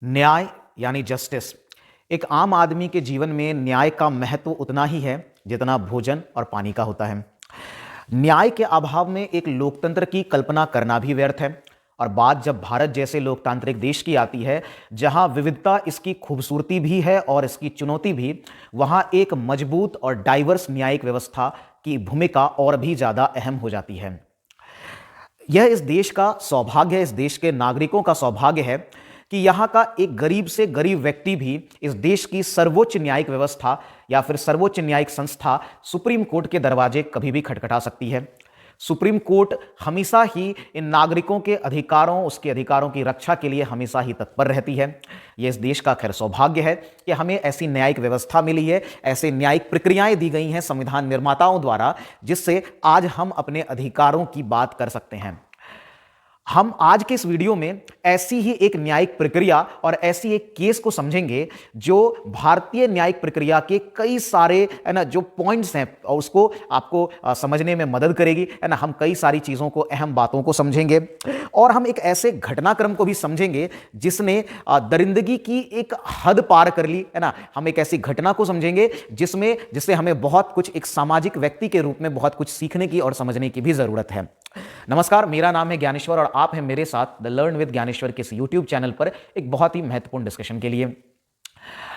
न्याय यानी जस्टिस। एक आम आदमी के जीवन में न्याय का महत्व उतना ही है जितना भोजन और पानी का होता है। न्याय के अभाव में एक लोकतंत्र की कल्पना करना भी व्यर्थ है। और बात जब भारत जैसे लोकतांत्रिक देश की आती है, जहां विविधता इसकी खूबसूरती भी है और इसकी चुनौती भी, वहां एक मजबूत और डाइवर्स न्यायिक व्यवस्था की भूमिका और भी ज्यादा अहम हो जाती है। यह इस देश का सौभाग्य है, इस देश के नागरिकों का सौभाग्य है कि यहाँ का एक गरीब से गरीब व्यक्ति भी इस देश की सर्वोच्च न्यायिक व्यवस्था या फिर सर्वोच्च न्यायिक संस्था सुप्रीम कोर्ट के दरवाजे कभी भी खटखटा सकती है। सुप्रीम कोर्ट हमेशा ही इन नागरिकों के अधिकारों, उसके अधिकारों की रक्षा के लिए हमेशा ही तत्पर रहती है। यह इस देश का खैर सौभाग्य है कि हमें ऐसी न्यायिक व्यवस्था मिली है, ऐसे न्यायिक प्रक्रियाएं दी गई हैं संविधान निर्माताओं द्वारा, जिससे आज हम अपने अधिकारों की बात कर सकते हैं। हम आज के इस वीडियो में ऐसी ही एक न्यायिक प्रक्रिया और ऐसी एक केस को समझेंगे जो भारतीय न्यायिक प्रक्रिया के कई सारे है ना जो पॉइंट्स हैं और उसको आपको समझने में मदद करेगी, है ना। हम कई सारी चीज़ों को, अहम बातों को समझेंगे और हम एक ऐसे घटनाक्रम को भी समझेंगे जिसने दरिंदगी की एक हद पार कर ली, है ना। हम एक ऐसी घटना को समझेंगे जिससे हमें बहुत कुछ, एक सामाजिक व्यक्ति के रूप में बहुत कुछ सीखने की और समझने की भी जरूरत है। नमस्कार, मेरा नाम है ज्ञानेश्वर और आप हैं मेरे साथ द लर्न विद ज्ञानेश्वर के इस यूट्यूब चैनल पर एक बहुत ही महत्वपूर्ण डिस्कशन के लिए।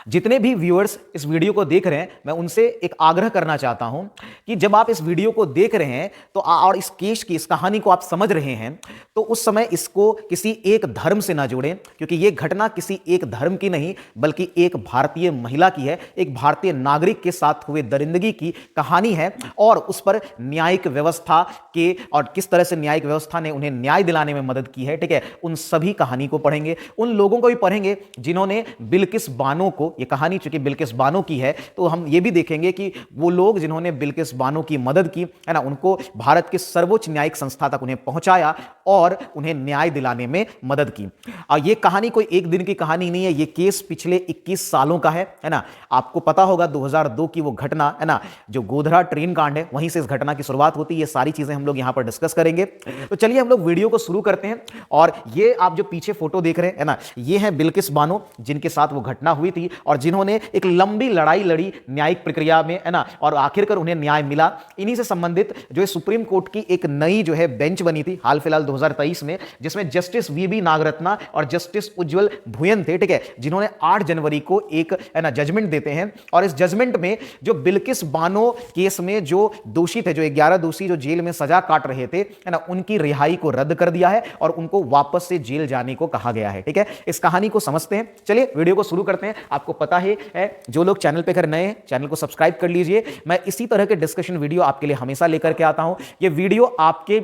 जितने भी व्यूअर्स इस वीडियो को देख रहे हैं, मैं उनसे एक आग्रह करना चाहता हूं कि जब आप इस वीडियो को देख रहे हैं तो और इस केस की, इस कहानी को आप समझ रहे हैं, तो उस समय इसको किसी एक धर्म से ना जोड़ें, क्योंकि यह घटना किसी एक धर्म की नहीं बल्कि एक भारतीय महिला की है, एक भारतीय नागरिक के साथ हुए दरिंदगी की कहानी है और उस पर न्यायिक व्यवस्था के और किस तरह से न्यायिक व्यवस्था ने उन्हें न्याय दिलाने में मदद की है। ठीक है, उन सभी कहानी को पढ़ेंगे, उन लोगों को भी पढ़ेंगे जिन्होंने बिल्किस बानो को, ये कहानी चूंकि बिल्किस बानो की है तो हम ये भी देखेंगे कि वो लोग जिन्होंने बिल्किस बानो की मदद की, है ना, उनको भारत के सर्वोच्च न्यायिक संस्था तक उन्हें पहुंचाया और उन्हें न्याय दिलाने में मदद की। और ये कहानी कोई एक दिन की कहानी नहीं है, ये केस पिछले 21 सालों का है ना। आपको पता होगा 2002 की वो घटना, है ना, जो गोधरा ट्रेन कांड है, वहीं से इस घटना की शुरुआत होती है। ये सारी चीजें हम लोग यहां पर डिस्कस करेंगे। तो चलिए हम लोग वीडियो को शुरू करते हैं। और ये आप जो पीछे फोटो देख रहे हैं, है ना, ये है बिल्किस बानो जिनके साथ वो घटना हुई थी और जिन्होंने एक लंबी लड़ाई लड़ी न्यायिक प्रक्रिया में, है ना, और आखिरकार उन्हें न्याय मिला। इन्हीं से संबंधित जो है सुप्रीम कोर्ट की एक नई जो है बेंच बनी थी हाल फिलहाल 2023 में, जिसमें जस्टिस वीबी नागरत्ना और जस्टिस उज्जवल भुयन थे। ठीक है, जिन्होंने 8 जनवरी को एक, है ना, जजमेंट देते हैं और इस जजमेंट में जो बिल्किस बानो केस में जो दोषी थे, जो 11 दोषी जो जेल में सजा काट रहे थे, है ना, उनकी रिहाई को रद्द कर दिया है और उनको वापस से जेल जाने को कहा गया है। ठीक है, इस कहानी को समझते हैं। चलिए वीडियो को शुरू करते हैं। आपको पता है जो लोग चैनल पे कर नए हैं, चैनल को सब्सक्राइब कर लीजिए। मैं इसी तरह के डिस्कशन वीडियो आपके लिए हमेशा लेकर के आता हूं। ये वीडियो आपके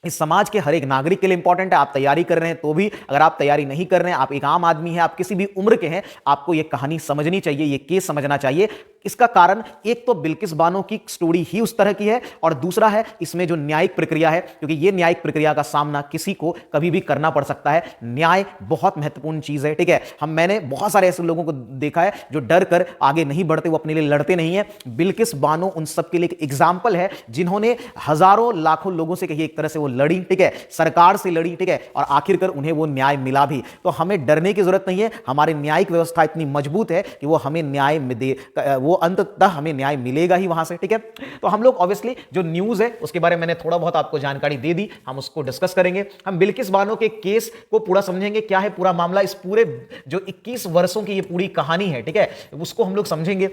इस समाज के हर एक नागरिक के लिए इंपॉर्टेंट है। आप तैयारी कर रहे हैं तो भी, अगर आप तैयारी नहीं कर रहे हैं, आप एक आम आदमी हैं, आप किसी भी उम्र के हैं, आपको यह कहानी समझनी चाहिए, यह केस समझना चाहिए। इसका कारण एक तो बिल्किस बानो की स्टोरी ही उस तरह की है और दूसरा है इसमें जो न्यायिक प्रक्रिया है, क्योंकि यह न्यायिक प्रक्रिया का सामना किसी को कभी भी करना पड़ सकता है। न्याय बहुत महत्वपूर्ण चीज है। ठीक है, मैंने बहुत सारे ऐसे लोगों को देखा है जो डर कर आगे नहीं बढ़ते, वो अपने लिए लड़ते नहीं है। बिल्किस बानो उन सबके लिए एक एग्जाम्पल है जिन्होंने हजारों लाखों लोगों से कही एक तरह से वो लड़ी, ठीक है, सरकार से लड़ी, ठीक है, और आखिरकार उन्हें वो न्याय मिला भी। तो हमें डरने की जरूरत नहीं है। हमारी न्यायिक व्यवस्था इतनी मजबूत है कि वो हमें न्याय दे, वो अंततः हमें न्याय मिलेगा ही वहां से। ठीक है, तो हम लोग ऑब्वियसली जो न्यूज है उसके बारे में मैंने थोड़ा बहुत आपको जानकारी दे दी, हम उसको डिस्कस करेंगे। हम बिल्किस बानो के केस को पूरा समझेंगे, क्या है पूरा मामला, इस पूरे जो 21 वर्षों की ये पूरी कहानी है, ठीक है, उसको हम लोग समझेंगे।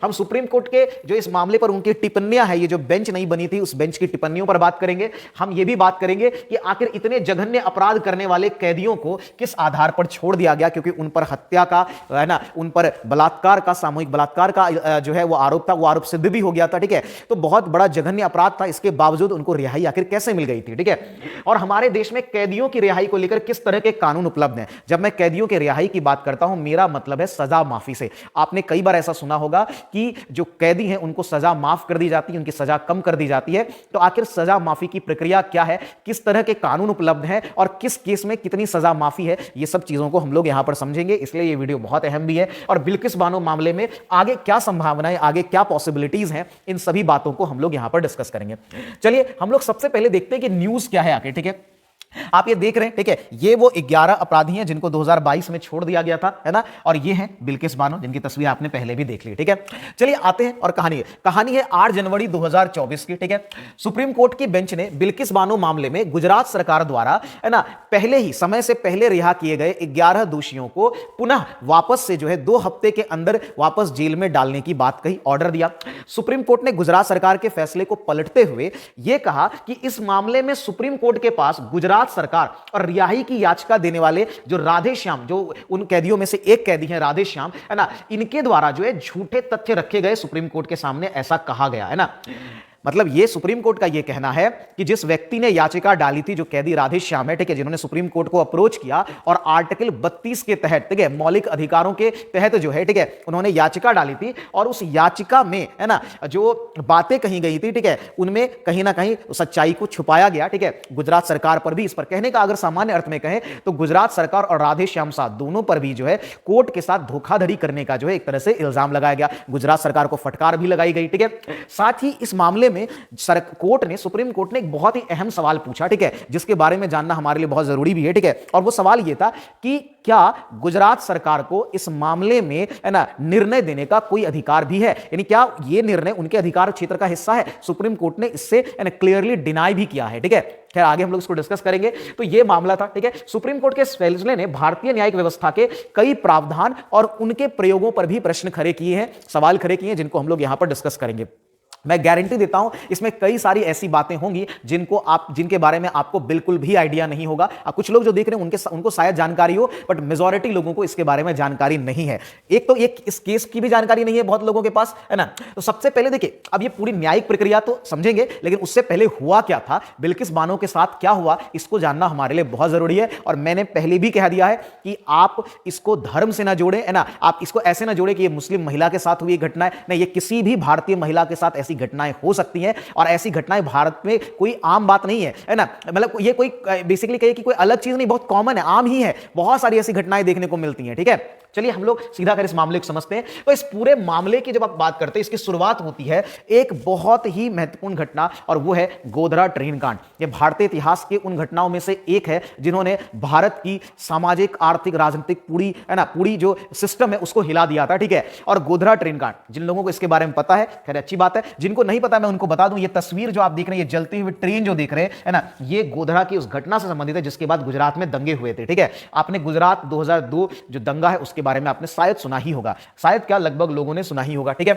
हम सुप्रीम कोर्ट के जो इस मामले पर उनकी टिप्पणियां है, ये जो बेंच नहीं बनी थी, उस बेंच की टिप्पणियों पर बात करेंगे। हम ये भी बात करेंगे कि आखिर इतने जघन्य अपराध करने वाले कैदियों को किस आधार पर छोड़ दिया गया, क्योंकि उन पर हत्या का, है ना, उन पर बलात्कार का, सामूहिक बलात्कार का जो है वो आरोप था, वो आरोप सिद्ध भी हो गया था। ठीक है, तो बहुत बड़ा जघन्य अपराध था, इसके बावजूद उनको रिहाई आखिर कैसे मिल गई थी। ठीक है, और हमारे देश में कैदियों की रिहाई को लेकर किस तरह के कानून उपलब्ध हैं। जब मैं कैदियों की रिहाई की बात करता हूं, मेरा मतलब है सजा माफी से। आपने कई बार ऐसा सुना होगा कि जो कैदी हैं उनको सजा माफ कर दी जाती है, उनकी सजा कम कर दी जाती है। तो आखिर सजा माफी की प्रक्रिया क्या है, किस तरह के कानून उपलब्ध हैं और किस केस में कितनी सजा माफी है, ये सब चीजों को हम लोग यहां पर समझेंगे। इसलिए ये वीडियो बहुत अहम भी है और बिल्किस बानो मामले में आगे क्या संभावनाएं, आगे क्या पॉसिबिलिटीज हैं, इन सभी बातों को हम लोग यहां पर डिस्कस करेंगे। चलिए हम लोग सबसे पहले देखते हैं कि न्यूज क्या है आगे। ठीक है, आप ये देख रहे हैं, ठीक है, ये वो 11 अपराधी हैं जिनको 2022 में छोड़ दिया गया था, है ना, और ये हैं बिल्किस बानो, जिनकी तस्वीर आपने पहले भी देख ली, ठीक है। चलिए आते हैं और कहानी है 8 जनवरी 2024 की, ठीक है। सुप्रीम कोर्ट की बेंच ने बिल्किस बानो मामले में गुजरात सरकार द्वारा, है ना, पहले ही समय से पहले रिहा किए गए 11 दोषियों को पुनः वापस से जो है 2 हफ्ते के अंदर वापस जेल में डालने की बात कही, ऑर्डर दिया। सुप्रीम कोर्ट ने गुजरात सरकार के फैसले को पलटते हुए यह कहा कि इस मामले में सुप्रीम कोर्ट के पास गुजरात सरकार और रिहाई की याचिका देने वाले जो राधेश्याम, जो उन कैदियों में से एक कैदी हैं राधेश्याम, है ना, इनके द्वारा जो है झूठे तथ्य रखे गए सुप्रीम कोर्ट के सामने, ऐसा कहा गया, है ना। मतलब ये सुप्रीम कोर्ट का ये कहना है कि जिस व्यक्ति ने याचिका डाली थी, जो कैदी राधेश्याम है, ठीक है, जिन्होंने सुप्रीम कोर्ट को अप्रोच किया और आर्टिकल 32 के तहत, ठीक है, मौलिक अधिकारों के तहत जो है, ठीक है, उन्होंने याचिका डाली थी और उस याचिका में, है ना, जो बातें कही गई थी, ठीक है, उनमें कहीं ना कहीं सच्चाई को छुपाया गया, ठीक है। गुजरात सरकार पर भी इस पर कहने का अगर सामान्य अर्थ में कहें तो गुजरात सरकार और राधेश्याम साथ दोनों पर भी जो है कोर्ट के साथ धोखाधड़ी करने का जो है एक तरह से इल्जाम लगाया गया। गुजरात सरकार को फटकार भी लगाई गई, ठीक है। साथ ही इस मामले में सुप्रीम कोर्ट ने एक बहुत ही अहम सवाल पूछा, ठीक है, जिसके बारे में जानना हमारे लिए बहुत जरूरी भी है, ठीक है। और वो सवाल ये था कि क्या गुजरात सरकार को इस मामले में, है ना, निर्णय देने का कोई अधिकार भी है, यानी क्या यह निर्णय उनके अधिकार क्षेत्र का हिस्सा है। सुप्रीम कोर्ट ने इससे क्लियरली डिनाई भी किया है, ठीक है। खैर आगे हम लोग इसको डिस्कस करेंगे। तो यह मामला था, ठीक है। सुप्रीम कोर्ट के इस फैसले ने भारतीय न्यायिक व्यवस्था के कई प्रावधान और उनके प्रयोगों पर भी प्रश्न खड़े किए हैं, सवाल खड़े किए हैं, जिनको हम लोग यहां पर डिस्कस करेंगे। मैं गारंटी देता हूं इसमें कई सारी ऐसी बातें होंगी जिनके बारे में आपको बिल्कुल भी आइडिया नहीं होगा। कुछ लोग जो देख रहे हैं उनको शायद जानकारी हो, बट मेजॉरिटी लोगों को इसके बारे में जानकारी नहीं है। एक इस केस की भी जानकारी नहीं है बहुत लोगों के पास, है ना। तो सबसे पहले देखिए, अब ये पूरी न्यायिक प्रक्रिया तो समझेंगे, लेकिन उससे पहले हुआ क्या था, बिल्किस बानो के साथ क्या हुआ, इसको जानना हमारे लिए बहुत जरूरी है। और मैंने पहले भी कह दिया है कि आप इसको धर्म से ना जोड़ें, है ना, आप इसको ऐसे ना जोड़ें कि ये मुस्लिम महिला के साथ हुई घटना है, नहीं, ये किसी भी भारतीय महिला के साथ ऐसी घटनाएं हो सकती हैं और ऐसी घटनाएं भारत में कोई आम बात नहीं है ना। मतलब ये कोई बेसिकली कहे कि कोई अलग चीज नहीं, बहुत कॉमन है, आम ही है, बहुत सारी ऐसी घटनाएं देखने को मिलती हैं, ठीक है। चलिए हम लोग सीधा कर इस मामले को समझते हैं। तो इस पूरे मामले की जब आप बात करते हैं, इसकी शुरुआत होती है एक बहुत ही महत्वपूर्ण घटना, और वो है गोधरा ट्रेन कांड। ये भारतीय इतिहास के उन घटनाओं में से एक है जिन्होंने भारत की सामाजिक, आर्थिक, राजनीतिक पूरी जो सिस्टम है उसको हिला दिया था, ठीक है। और गोधरा ट्रेन कांड, जिन लोगों को इसके बारे में पता है, खैर अच्छी बात है, जिनको नहीं पता मैं उनको बता दूं, ये तस्वीर जो आप देख रहे हैं, ये जलती हुई ट्रेन जो देख रहे हैं, है ना, ये गोधरा की उस घटना से संबंधित है जिसके बाद गुजरात में दंगे हुए थे, ठीक है। आपने गुजरात 2002 जो दंगा है उसके बारे में आपने शायद सुना ही होगा, शायद क्या लगभग लोगों ने सुना ही होगा, ठीक है।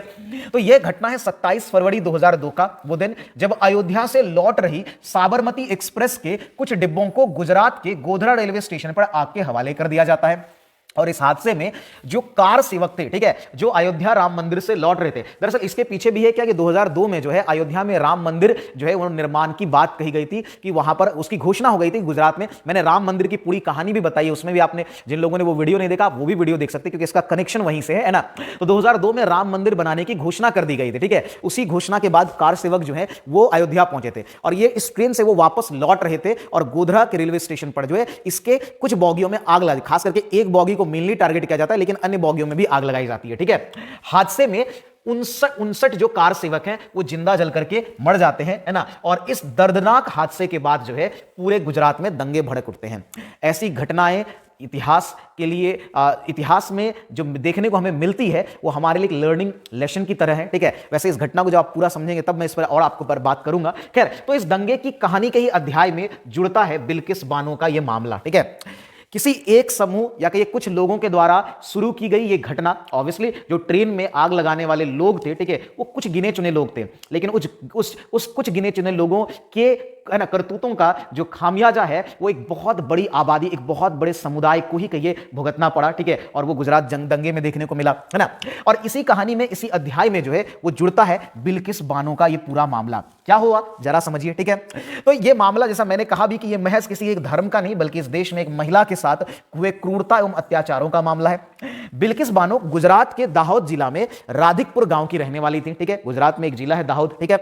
तो यह घटना है 27 फरवरी 2002 का, वो दिन जब अयोध्या से लौट रही साबरमती एक्सप्रेस के कुछ डिब्बों को गुजरात के गोधरा रेलवे स्टेशन पर आग के हवाले कर दिया जाता है। और इस हादसे में जो कार सेवक थे, ठीक है, जो अयोध्या राम मंदिर से लौट रहे थे, दरअसल इसके पीछे भी है क्या कि 2002 में जो है अयोध्या में राम मंदिर जो है वो निर्माण की बात कही गई थी कि वहां पर उसकी घोषणा हो गई थी गुजरात में। मैंने राम मंदिर की पूरी कहानी भी बताई है, उसमें भी आपने, जिन लोगों ने वो वीडियो नहीं देखा, वो भी वीडियो देख सकते, क्योंकि इसका कनेक्शन वहीं से है ना। तो 2002 में राम मंदिर बनाने की घोषणा कर दी गई थी, ठीक है। उसी घोषणा के बाद कार सेवक जो है वो अयोध्या पहुंचे थे और ये इस ट्रेन से वो वापस लौट रहे थे और गोधरा के रेलवे स्टेशन पर जो है इसके कुछ बॉगियों में आग लगी, खास करके एक बॉगी को मेनली टारगेट किया जाता है, लेकिन अन्य बॉगियों में भी आग लगाई जाती है, ठीक है। हादसे में 59 जो कार सेवक हैं वो जिंदा जल करके मर जाते हैं, है ना। और इस दर्दनाक हादसे के बाद जो है पूरे गुजरात में दंगे भड़क उठते हैं। ऐसी घटनाएं इतिहास के लिए इतिहास में जो देखने को हमें मिलती है वो हमारे लिए एक लर्निंग लेसन की तरह है, ठीक है। वैसे इस घटना को जब आप पूरा समझेंगे तब मैं इस पर और आपको पर बात करूंगा। खैर, तो इस दंगे की कहानी के ही अध्याय में जुड़ता है बिल्किस बानो का यह मामला, ठीक है। किसी एक समूह या कि कुछ लोगों के द्वारा शुरू की गई ये घटना, ऑब्वियसली जो ट्रेन में आग लगाने वाले लोग थे, ठीक है, वो कुछ गिने चुने लोग थे, लेकिन उस कुछ गिने चुने लोगों के, है ना, करतूतों का जो खामियाजा है वो एक बहुत बड़ी आबादी, एक बहुत बड़े समुदाय को ही कहिए भुगतना पड़ा, ठीक है। और वो गुजरात जंग दंगे में देखने को मिला, है ना। और इसी कहानी में, इसी अध्याय में जो है वो जुड़ता है बिल्किस बानो का ये पूरा मामला। क्या हुआ जरा समझिए, ठीक है। तो ये मामला, जैसा मैंने कहा भी कि ये महज किसी एक धर्म का नहीं, बल्कि इस देश में एक महिला के साथ हुए क्रूरता एवं अत्याचारों का मामला है। बिल्किस बानो गुजरात के दाहोद जिला में राधिकपुर गांव की रहने वाली थी, ठीक है। गुजरात में एक जिला है दाहोद, ठीक है।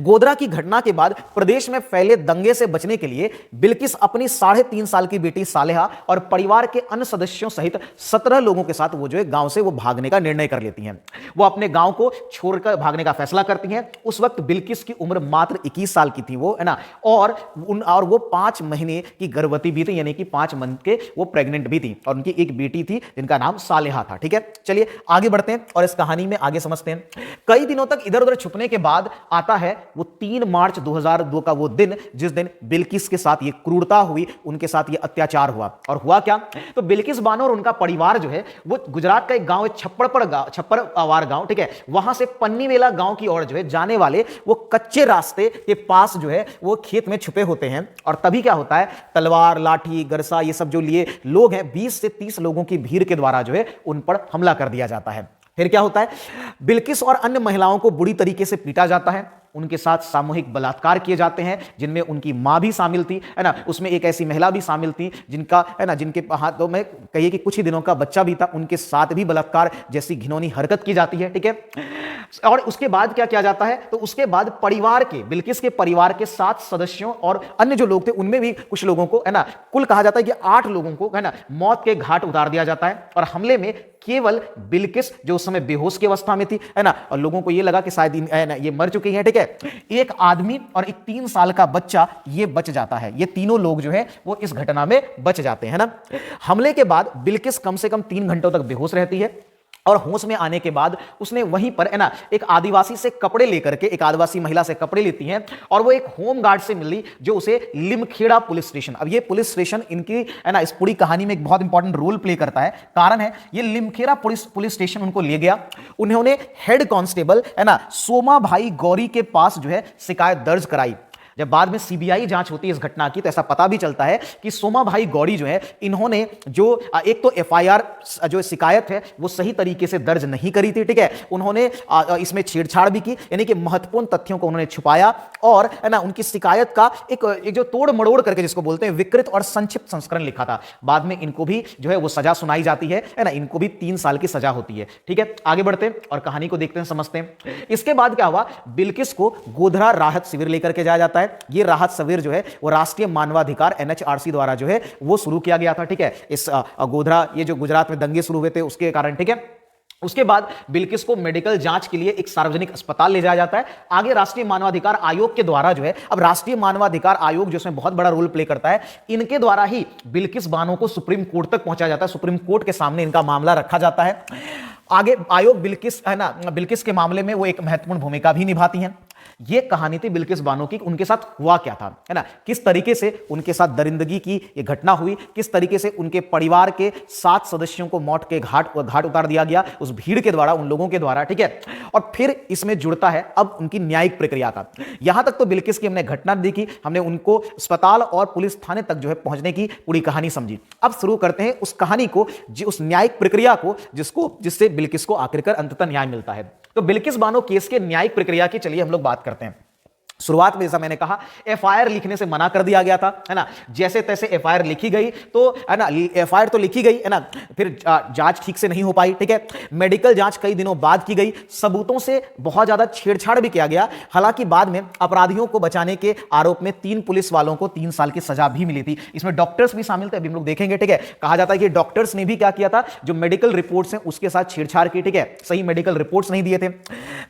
गोधरा की घटना के बाद प्रदेश में फैले दंगे से बचने के लिए बिल्किस अपनी 3.5 साल की बेटी सालेहा और परिवार के अन्य सदस्यों सहित 17 लोगों के साथ वो जो है गांव से वो भागने का निर्णय कर लेती हैं। वो अपने गांव को छोड़कर भागने का फैसला करती हैं। उस वक्त बिल्किस की उम्र मात्र 21 साल की थी वो, है ना, और वो 5 महीने की गर्भवती भी थी, यानी कि 5 मंथ के वो प्रेग्नेंट भी थी, और उनकी एक बेटी थी जिनका नाम सालेहा था। ठीक है, चलिए आगे बढ़ते हैं और इस कहानी में आगे समझते हैं। कई दिनों तक इधर उधर छुपने के बाद आता है वो 3 मार्च 2002 का वो दिन जिस दिन बिल्किस के साथ ये क्रूरता हुई, उनके साथ ये अत्याचार हुआ। और हुआ क्या, तो बिल्किस बानो और उनका परिवार जो है वो गुजरात का एक गांव है छप्परवार गांव, ठीक है, वहां से पन्नीवेला गांव की ओर जो है जाने वाले वो कच्चे रास्ते के पास जो है वो खेत में छुपे होते हैं। और तभी क्या होता है, तलवार, लाठी, गरसा, ये सब जो लिए लोग हैं, 20 से 30 लोगों की भीड़ के द्वारा जो है उन पर हमला कर दिया जाता है। फिर क्या होता है, बिल्किस और अन्य महिलाओं को बुरी तरीके से पीटा जाता है, उनके साथ सामूहिक बलात्कार किए जाते हैं, जिनमें उनकी मां भी शामिल थी, है ना, उसमें एक ऐसी महिला भी शामिल थी जिनका, है ना, जिनके हाथों में कहिए कि कुछ ही दिनों का बच्चा भी था, उनके साथ भी बलात्कार जैसी घिनौनी हरकत की जाती है। ठीक है, और उसके बाद क्या किया जाता है, तो उसके बाद परिवार के, बिल्किस के परिवार के 7 सदस्यों और अन्य जो लोग थे उनमें भी कुछ लोगों को, है ना, कुल कहा जाता है कि 8 लोगों को, है ना, मौत के घाट उतार दिया जाता है। और हमले में केवल बिल्किस जो उस समय बेहोश की अवस्था में थी, है ना, और लोगों को यह लगा कि शायद ये मर चुकी हैं, ठीक है, एक आदमी और एक 3 साल का बच्चा ये बच जाता है। ये तीनों लोग जो है वो इस घटना में बच जाते हैं ना। हमले के बाद बिल्किस कम से कम 3 घंटों तक बेहोश रहती है, और होश में आने के बाद उसने वहीं पर, है ना, एक आदिवासी से कपड़े लेकर के, एक आदिवासी महिला से कपड़े लेती हैं, और वो एक होम गार्ड से मिली जो उसे लिमखेड़ा पुलिस स्टेशन, अब ये पुलिस स्टेशन इनकी, है ना, इस पूरी कहानी में एक बहुत इंपॉर्टेंट रोल प्ले करता है। कारण है ये लिमखेड़ा पुलिस स्टेशन उनको ले गया। उन्होंने हेड कांस्टेबल, है ना, सोमा भाई गौरी के पास जो है शिकायत दर्ज कराई। जब बाद में सीबीआई जांच होती है इस घटना की, तो ऐसा पता भी चलता है कि सोमा भाई गौरी जो है, इन्होंने जो एक तो एफआईआर जो शिकायत है वो सही तरीके से दर्ज नहीं करी थी, ठीक है, उन्होंने इसमें छेड़छाड़ भी की, यानी कि महत्वपूर्ण तथ्यों को उन्होंने छुपाया, और, है ना, उनकी शिकायत का एक जो तोड़ मड़ोड़ करके जिसको बोलते हैं विकृत और संक्षिप्त संस्करण लिखा था। बाद में इनको भी जो है वो सजा सुनाई जाती है ना, इनको भी 3 साल की सजा होती है। ठीक है, आगे बढ़ते हैं और कहानी को देखते हैं, समझते हैं। इसके बाद क्या हुआ, बिल्किस को गोधरा राहत शिविर लेकर के जाया जाता है। ये राहत शिविर जो है वो राष्ट्रीय मानवाधिकार एनएचआरसी द्वारा जो है वो शुरू किया गया था। ठीक है, इस गोधरा, ये जो गुजरात में दंगे शुरू हुए थे उसके कारण। ठीक है, उसके बाद बिल्किस को मेडिकल जांच के लिए एक सार्वजनिक अस्पताल ले जाया जाता है। आगे राष्ट्रीय मानवाधिकार आयोग के द्वारा जो है, अब राष्ट्रीय मानवाधिकार आयोग जो इसमें बहुत बड़ा रोल प्ले करता है, इनके द्वारा ही बिल्किस बानो को सुप्रीम कोर्ट तक पहुंचाया जाता है। सुप्रीम कोर्ट के सामने इनका मामला रखा जाता है। आगे आयोग बिल्किस, है ना, बिल्किस के मामले में वो एक महत्वपूर्ण भूमिका भी निभाती हैं। ये कहानी थी बिल्किस बानो की, उनके साथ हुआ क्या था, है ना, किस तरीके से उनके साथ दरिंदगी की ये घटना हुई, किस तरीके से उनके परिवार के 7 सदस्यों को मौत के घाट उतार दिया गया उस भीड़ के द्वारा, उन लोगों के द्वारा। ठीक है, और फिर इसमें जुड़ता है अब उनकी न्यायिक प्रक्रिया का। यहां तक तो बिल्किस की हमने घटना देखी, हमने उनको अस्पताल और पुलिस थाने तक जो है पहुंचने की पूरी कहानी समझी। अब शुरू करते हैं उस कहानी को, उस न्यायिक प्रक्रिया को जिससे बिल्किस को आखिरकार अंततः न्याय मिलता है। तो बिल्किस बानो केस के न्यायिक प्रक्रिया की चलिए हम लोग बात करते हैं। शुरुआत में जैसा मैंने कहा, एफआईआर लिखने से मना कर दिया गया था, है ना, जैसे तैसे एफआईआर लिखी गई, तो, है ना, एफआईआर तो लिखी गई, है ना, फिर जांच ठीक से नहीं हो पाई। ठीक है, मेडिकल जांच कई दिनों बाद की गई, सबूतों से बहुत ज्यादा छेड़छाड़ भी किया गया। हालांकि बाद में अपराधियों को बचाने के आरोप में 3 पुलिस वालों को 3 साल की सजा भी मिली थी। इसमें डॉक्टर्स भी शामिल थे, अभी हम लोग देखेंगे। ठीक है, कहा जाता है कि डॉक्टर्स ने भी क्या किया था, जो मेडिकल रिपोर्ट्स हैं उसके साथ छेड़छाड़ की। ठीक है, सही मेडिकल रिपोर्ट्स नहीं दिए थे।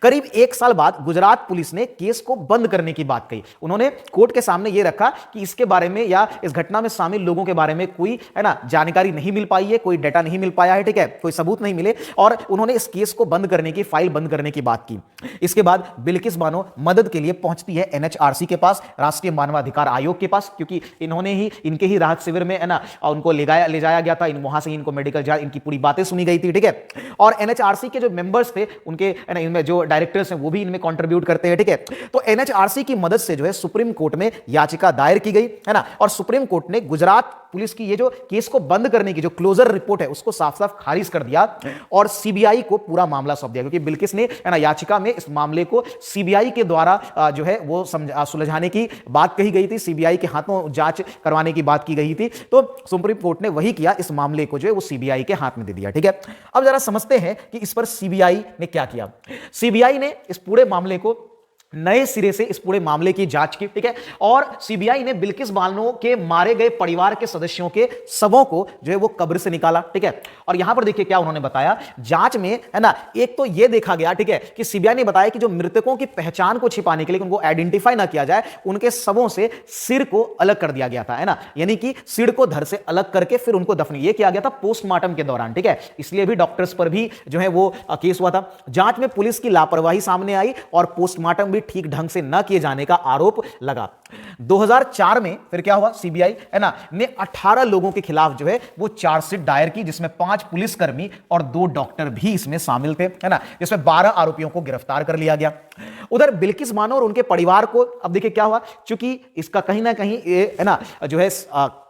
करीब 1 साल बाद गुजरात पुलिस ने केस को बंद करने की बात कही। उन्होंने कोर्ट के सामने यह रखा कि इसके बारे में या इस घटना में शामिल लोगों के बारे में कोई, है ना, जानकारी नहीं मिल पाई है, कोई डेटा नहीं मिल पाया है। ठीक है, कोई सबूत नहीं मिले, और उन्होंने इस केस को बंद करने की, फाइल बंद करने की बात की। इसके बाद बिल्किस बानो मदद के लिए पहुंचती है एनएचआरसी के पास, राष्ट्रीय मानवाधिकार आयोग के पास, क्योंकि इनके ही राहत शिविर में, है ना, उनको ले जाया गया था। वहां से इनको मेडिकल जांच, इनकी पूरी बातें सुनी गई थी। ठीक है, और एनएचआरसी के जो मेंबर्स थे उनके, है ना, इनमें जो डायरेक्टर्स हैं वो भी इनमें कंट्रीब्यूट करते हैं। ठीक है, तो एनएचआरसी की मदद से जो है सुप्रीम कोर्ट में याचिका दायर की गई, है ना, और सुप्रीम कोर्ट ने गुजरात पुलिस की ये जो केस को बंद करने की जो क्लोजर रिपोर्ट है उसको साफ साफ खारिज कर दिया और सीबीआई को पूरा मामला सौंप दिया, क्योंकि बिल्किस ने, है ना, याचिका में इस मामले को सीबीआई के द्वारा जो है वो सुलझाने की बात कही गई थी, सीबीआई के हाथों जांच करवाने की बात की गई थी। तो सुप्रीम कोर्ट ने वही किया, इस मामले को जो है वो सीबीआई के हाथ में दे दिया। ठीक है, अब जरा समझते हैं कि इस पर सीबीआई ने क्या किया। सीबीआई ने इस पूरे मामले को नए सिरे से इस पूरे मामले की जांच की, ठीक है। और सीबीआई ने बिल्किस बानो के मारे गए परिवार के सदस्यों के शवों को जो है वो कब्र से निकाला, ठीक है। और यहां पर देखिए क्या उन्होंने बताया जांच में, है ना। एक तो यह देखा गया, ठीक है, कि सीबीआई ने बताया कि जो मृतकों की पहचान को छिपाने के लिए, उनको आइडेंटिफाई ना किया जाए, उनके शवों से सिर को अलग कर दिया गया था, है ना। यानी कि सिर को धड़ से अलग करके फिर उनको दफन ये किया गया था पोस्टमार्टम के दौरान, ठीक है। इसलिए भी डॉक्टर्स पर भी जो है वो केस हुआ था। जांच में पुलिस की लापरवाही सामने आई और पोस्टमार्टम भी ठीक ढंग से न किए जाने का आरोप लगा। 2004 में फिर क्या हुआ, सीबीआई, है ना, ने 18 लोगों के खिलाफ जो है वो चार्जशीट दायर की, जिसमें 5 पुलिसकर्मी और 2 डॉक्टर भी इसमें शामिल थे, है ना। जिसमें 12 आरोपियों को गिरफ्तार कर लिया गया। उधर बिल्किस बानो और उनके परिवार को अब देखिए क्या हुआ, क्योंकि इसका कहीं ना कहीं ये, है ना, जो है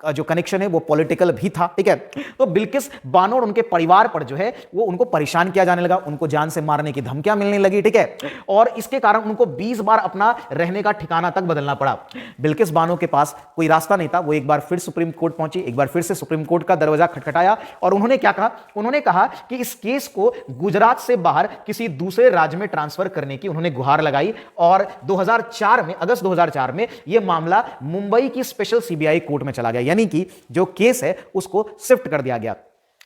जो कनेक्शन है वो पॉलिटिकल भी था, ठीक है। तो बिल्किस बानो और उनके परिवार पर जो है वो उनको परेशान किया जाने लगा, उनको जान से मारने की धमकियां मिलने लगी, ठीक है। और इसके कारण उनको 20 बार अपना रहने का ठिकाना तक बदलना पड़ा। बिल्किस बानो के पास कोई रास्ता नहीं था, वो एक बार फिर सुप्रीम कोर्ट पहुंची, एक बार फिर से सुप्रीम कोर्ट का दरवाजा खटखटाया और उन्होंने क्या कहा, उन्होंने कहा कि इस केस को गुजरात से बाहर किसी दूसरे राज्य में ट्रांसफर करने की उन्होंने गुहार लगाई। और 2004 में, अगस्त 2004 में यह मामला मुंबई की स्पेशल सीबीआई कोर्ट में चला गया, यानी कि जो केस है उसको शिफ्ट कर दिया गया।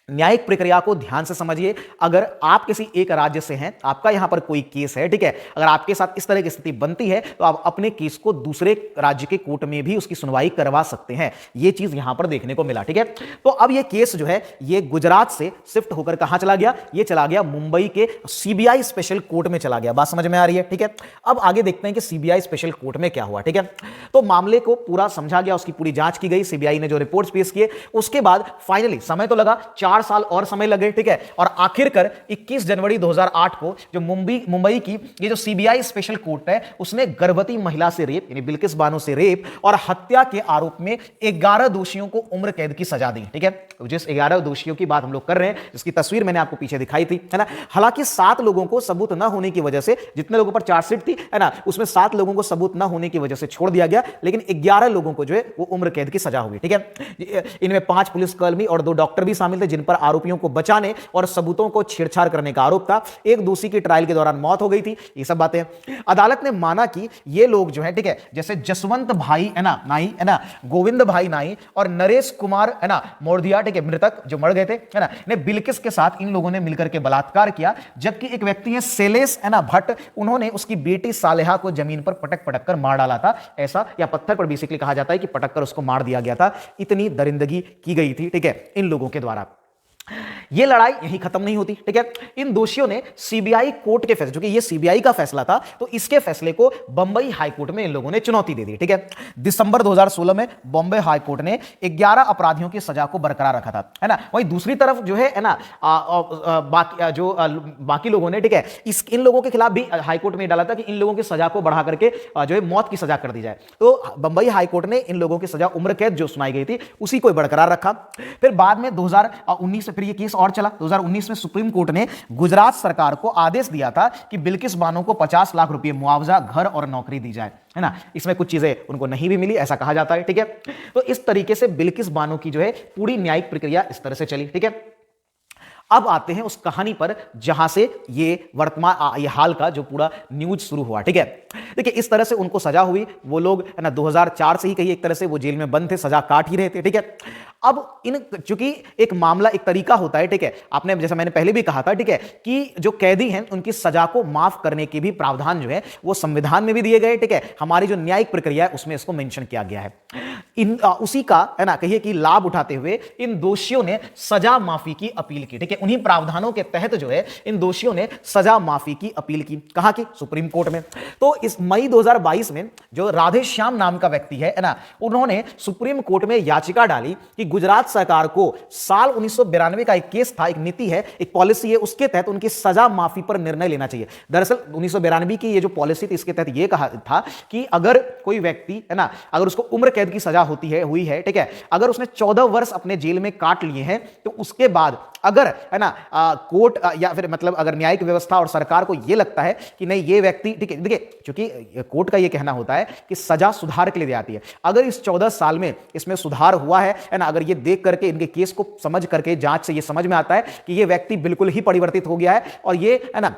न्यायिक प्रक्रिया को ध्यान से समझिए। अगर आप किसी एक राज्य से हैं, आपका यहां पर कोई केस है, ठीक है, अगर आपके साथ इस तरह की स्थिति बनती है तो आप अपने केस को दूसरे राज्य के कोर्ट में भी उसकी सुनवाई करवा सकते हैं। यह चीज यहां पर देखने को मिला, ठीक है। तो अब यह केस जो है ये गुजरात से शिफ्ट होकर कहां चला गया, यह चला गया मुंबई के सीबीआई स्पेशल कोर्ट में चला गया। बात समझ में आ रही है, ठीक है। अब आगे देखते हैं कि सीबीआई स्पेशल कोर्ट में क्या हुआ, ठीक है। तो मामले को पूरा समझा गया, उसकी पूरी जांच की गई, सीबीआई ने जो रिपोर्ट्स पेश किए, उसके बाद फाइनली समय तो लगा, 4 साल और समय लगे, ठीक है। और आखिरकार 21 जनवरी 2008 को जो मुंबई की ये जो सीबीआई स्पेशल कोर्ट है, उसने गर्भवती महिला से रेप, यानी बिल्किस बानो से रेप और हत्या के आरोप में 11 दोषियों को उम्र कैद की सजा दी, ठीक है। जिस 11 दोषियों की बात हम लोग कर रहे हैं, जिसकी तस्वीर मैंने आपको पीछे दिखाई थी, है ना। हालांकि 7 लोगों को सबूत न होने की वजह से, जितने लोगों पर चार्जशीट थी, है ना, उसमें 7 लोगों को सबूत न होने की वजह से छोड़ दिया गया, लेकिन 11 लोगों को जो है वो उम्र कैद की सजा हुई, ठीक है। इनमें 5 पुलिसकर्मी और 2 डॉक्टर भी शामिल थे, जिन पर आरोपियों को बचाने और सबूतों को छेड़छाड़ करने का आरोप था। एक दोषी की ट्रायल के दौरान मौत हो गई थी। ये सब बातें अदालत ने माना कि ये लोग जो है, ठीक है, जैसे जसवंत भाई, है ना, नाई, है ना, गोविंद भाई नाई और नरेश कुमार, है ना, मोरदिया, ठीक है, मृतक जो मर गए थे, है ना, ने बिल्किस के साथ इन लोगों ने मिलकर के बलात्कार किया। जबकि एक व्यक्ति है शैलेश, है ना, भट्ट, उन्होंने उसकी बेटी सालेहा को जमीन पर पटक पटक कर मार डाला था, ऐसा, या पत्थर पर बेसिकली कहा जाता है कि पटक कर उसको मार दिया गया था। इतनी दरिंदगी की गई थी, ठीक है, इन लोगों के द्वारा। यह लड़ाई यहीं खत्म नहीं होती, ठीक है। इन दोषियों ने सीबीआई कोर्ट के फैसले, क्योंकि यह सीबीआई का फैसला था, तो इसके फैसले को बंबई हाईकोर्ट में इन लोगों ने चुनौती दे दी, ठीक है। दिसंबर 2016 में बॉम्बे हाईकोर्ट ने 11 अपराधियों की सजा को बरकरार रखा था, है ना। वहीं दूसरी तरफ जो है ना, बाकी लोगों ने, ठीक है, इन लोगों के खिलाफ भी हाईकोर्ट में डाला था कि इन लोगों की सजा को बढ़ा करके जो है मौत की सजा कर दी जाए। तो बंबई हाईकोर्ट ने इन लोगों की सजा उम्र कैद जो सुनाई गई थी उसी को बरकरार रखा। फिर बाद में 2019 से फिर ये केस और चला। 2019 में सुप्रीम कोर्ट ने गुजरात सरकार को आदेश दिया था कि बिल्किस बानो को 50 लाख रुपए मुआवजा, घर और नौकरी दी जाए, है ना। इसमें कुछ चीजें उनको नहीं भी मिली, ऐसा कहा जाता है, ठीक है। तो इस तरीके से बिल्किस बानो की जो है पूरी न्यायिक प्रक्रिया इस तरह से चली, ठीक है। अब आते हैं उस कहानी पर जहां से ये वर्तमान, ये हाल का जो पूरा न्यूज शुरू हुआ, ठीक है। देखिए इस तरह से उनको सजा हुई, वो लोग, है ना, 2004 से ही कही एक तरह से वो जेल में बंद थे, सजा काट ही रहे थे, ठीक है। अब इन, चूंकि एक मामला, एक तरीका होता है, ठीक है, आपने जैसा मैंने पहले भी कहा था, ठीक है, कि जो कैदी हैं उनकी सजा को माफ करने के भी प्रावधान जो है वो संविधान में भी दिए गए, ठीक है। हमारी जो न्यायिक प्रक्रिया है उसमें इसको मेंशन किया गया है। उसी का, है ना, कहिए कि लाभ उठाते हुए इन दोषियों ने सजा माफी की अपील की, ठीक है। उन्हीं प्रावधानों के तहत जो है इन दोषियों ने सजा माफी की अपील की। कहां की? सुप्रीम कोर्ट में। तो इस मई 2022 में जो राधे श्याम नाम का व्यक्ति है ना, उन्होंने सुप्रीम कोर्ट में याचिका डाली कि गुजरात सरकार को साल 1992 का एक केस था, एक नीति है, एक पॉलिसी है, उसके तहत उनकी सजा माफी पर निर्णय लेना चाहिए। दरअसल 1992 की ये जो पॉलिसी थी, इसके तहत ये कहा था कि अगर कोई व्यक्ति, है ना, अगर उसको उम्र कैद की सजा हुई है, ठीक है, अगर उसने 14 वर्ष अपने जेल में काट लिए हैं, तो उसके बाद अगर, है ना, कोर्ट या फिर मतलब अगर न्यायिक व्यवस्था और सरकार को यह लगता है कि नहीं ये व्यक्ति, ठीक है, देखिए क्योंकि कोर्ट का यह कहना होता है कि सजा सुधार के लिए दी जाती है। अगर इस 14 साल में इसमें सुधार हुआ है ना, अगर ये देख करके इनके केस को समझ करके जांच से ये समझ में आता है कि ये व्यक्ति बिल्कुल ही परिवर्तित हो गया है और ये, है ना,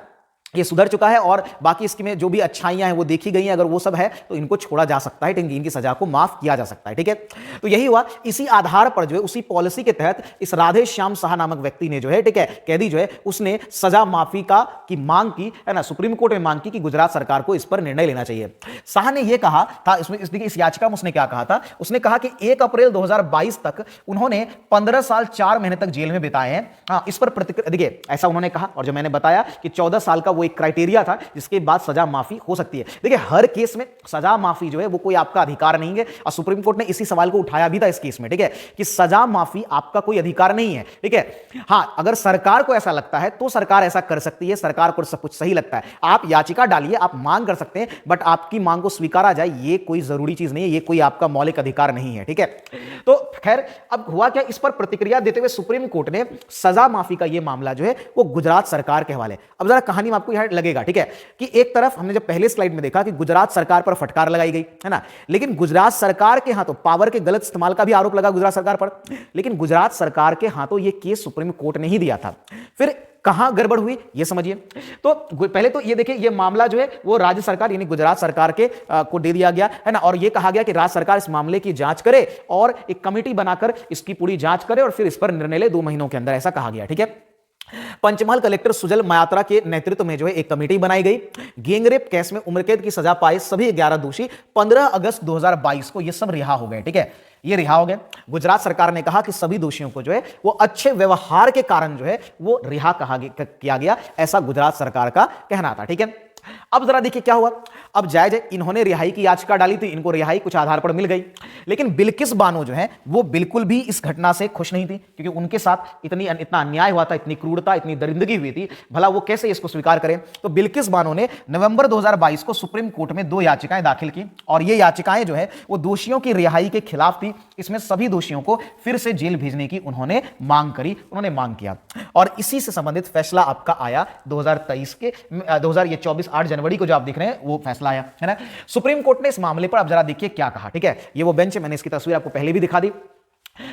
ये सुधर चुका है और बाकी इसकी में जो भी अच्छाइयां हैं वो देखी गई हैं, अगर वो सब है तो इनको छोड़ा जा सकता है, इनकी सजा को माफ किया जा सकता है। ठीक है, तो यही हुआ। इसी आधार पर जो है, उसी पॉलिसी के तहत इस राधे श्याम साहा नामक व्यक्ति ने जो है, ठीक है, कैदी जो है, उसने सजा माफी की मांग की है ना, सुप्रीम कोर्ट में मांग की कि गुजरात सरकार को इस पर निर्णय लेना चाहिए। साहा ने यह कहा था इस याचिका में, उसने क्या कहा था, उसने कहा कि 1 अप्रैल 2022 तक उन्होंने 15 साल 4 महीने तक जेल में बिताए हैं। हाँ, इस पर प्रतिक्रिया देखिए, ऐसा उन्होंने कहा, और जो मैंने बताया कि 14 साल का वो एक क्राइटेरिया था जिसके बाद सजा माफी हो सकती है। देखिए, हर केस में सजा माफी जो है वो कोई आपका अधिकार नहीं है, और सुप्रीम कोर्ट ने इसी सवाल को उठाया भी था इस केस में, ठीक है, कि सजा माफी आपका कोई अधिकार नहीं है। ठीक है, हां, अगर सरकार को ऐसा लगता है तो सरकार ऐसा कर सकती है, सरकार को सब कुछ सही लगता है, आप याचिका डालिए, आप मांग कर सकते हैं, बट आपकी मांग को स्वीकारा जाए ये कोई जरूरी चीज नहीं है, ये कोई आपका मौलिक अधिकार नहीं है। ठीक है, तो खैर, अब हुआ क्या, इस पर प्रतिक्रिया देते हुए सुप्रीम कोर्ट ने सजा माफी का ये मामला जो है वो गुजरात सरकार के हवाले। अब जरा कहानी में आपको यहां लगेगा, ठीक है, कि एक तरफ हमने जब पहले स्लाइड में देखा कि गुजरात सरकार पर फटकार लगाई गई है ना, लेकिन गुजरात सरकार के हाथों पावर के गलत इस्तेमाल का भी आरोप लगा गुजरात सरकार पर, लेकिन गुजरात सरकार के हाथों यह केस सुप्रीम कोर्ट ने ही दिया था। फिर कहां गड़बड़ हुई ये समझिए। तो पहले तो ये देखिए, ये मामला जो है वो राज्य सरकार यानी गुजरात सरकार के को दे दिया गया है ना, और ये कहा गया कि राज्य सरकार इस मामले की जांच करे और एक कमेटी बनाकर इसकी पूरी जांच करे और फिर इस पर निर्णय ले 2 महीनों के अंदर, ऐसा कहा गया। ठीक है, पंचमहल कलेक्टर सुजल मायात्रा के नेतृत्व में जो है एक कमेटी बनाई गई। गैंगरेप केस में उम्र कैद की सजा पाए सभी 11 दोषी 15 अगस्त 2022 को ये सब रिहा हो गए। ठीक है, ये रिहा हो गए। गुजरात सरकार ने कहा कि सभी दोषियों को जो है वो अच्छे व्यवहार के कारण जो है वो रिहा किया गया, ऐसा गुजरात सरकार का कहना था। ठीक है, अब जरा देखिए क्या हुआ। अब जायज है, इन्होंने रिहाई की याचिका डाली थी, इनको रिहाई कुछ आधार पर मिल गई, लेकिन बिल्किस बानो जो है वो बिल्कुल भी इस घटना से खुश नहीं थी, क्योंकि उनके साथ इतना अन्याय हुआ था, इतनी क्रूरता, इतनी दरिंदगी हुई थी, भला वो कैसे इसको स्वीकार करें। तो बिल्किस बानो ने नवंबर 2022 को सुप्रीम कोर्ट में 2 याचिकाएं दाखिल की, और ये याचिकाएं जो है वो दोषियों की रिहाई के खिलाफ थी। इसमें सभी दोषियों को फिर से जेल भेजने की उन्होंने मांग करी, उन्होंने मांग किया, और इसी से संबंधित फैसला आपका आया 2023 के 8 जनवरी को, जो आप देख रहे हैं वो फैसला आया है ना सुप्रीम कोर्ट ने इस मामले पर। अब जरा देखिए क्या कहा। ठीक है, ये वो बेंच है, मैंने इसकी तस्वीर आपको पहले भी दिखा दी।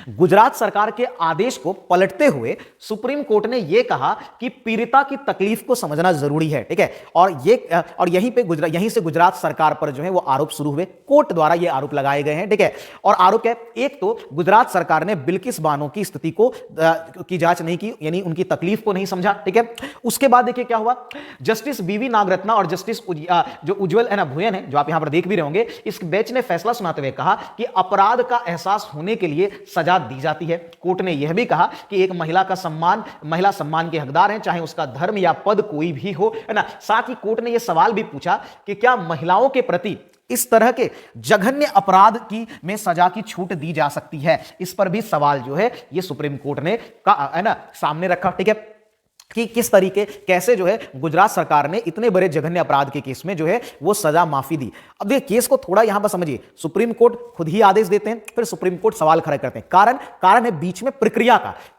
गुजरात सरकार के आदेश को पलटते हुए सुप्रीम कोर्ट ने यह कहा कि पीड़िता की तकलीफ को समझना जरूरी है। ठीक है, और यहीं से गुजरात सरकार पर जो है वो आरोप शुरू हुए, कोर्ट द्वारा ये आरोप लगाए गए हैं। ठीक है, और आरोप है, एक तो गुजरात सरकार ने बिल्किस बानो की स्थिति की जांच नहीं की, यानी उनकी तकलीफ को नहीं समझा। ठीक है, उसके बाद देखिए क्या हुआ, जस्टिस बीवी नागरत्ना और जस्टिस जो उज्जवल भुयन है, जो आप यहां पर देख भी रहे होंगे, इस बेंच ने फैसला सुनाते हुए कहा कि अपराध का एहसास होने के लिए सजा दी जाती है। कोर्ट ने यह भी कहा कि एक महिला सम्मान के हकदार हैं, चाहे उसका धर्म या पद कोई भी हो, है ना। साथ ही कोर्ट ने यह सवाल भी पूछा कि क्या महिलाओं के प्रति इस तरह के जघन्य अपराध में सजा की छूट दी जा सकती है। इस पर भी सवाल जो है ये सुप्रीम कोर्ट ने सामने रखा। ठीक है, कि किस तरीके कैसे जो है गुजरात सरकार ने इतने बड़े जघन्य अपराध के केस में जो है वो सजा माफी दी। अब देखिए केस को थोड़ा यहां पर समझिए, सुप्रीम कोर्ट खुद ही आदेश देते हैं, फिर सुप्रीम कोर्ट सवाल खड़े करते हैं। कारण है बीच में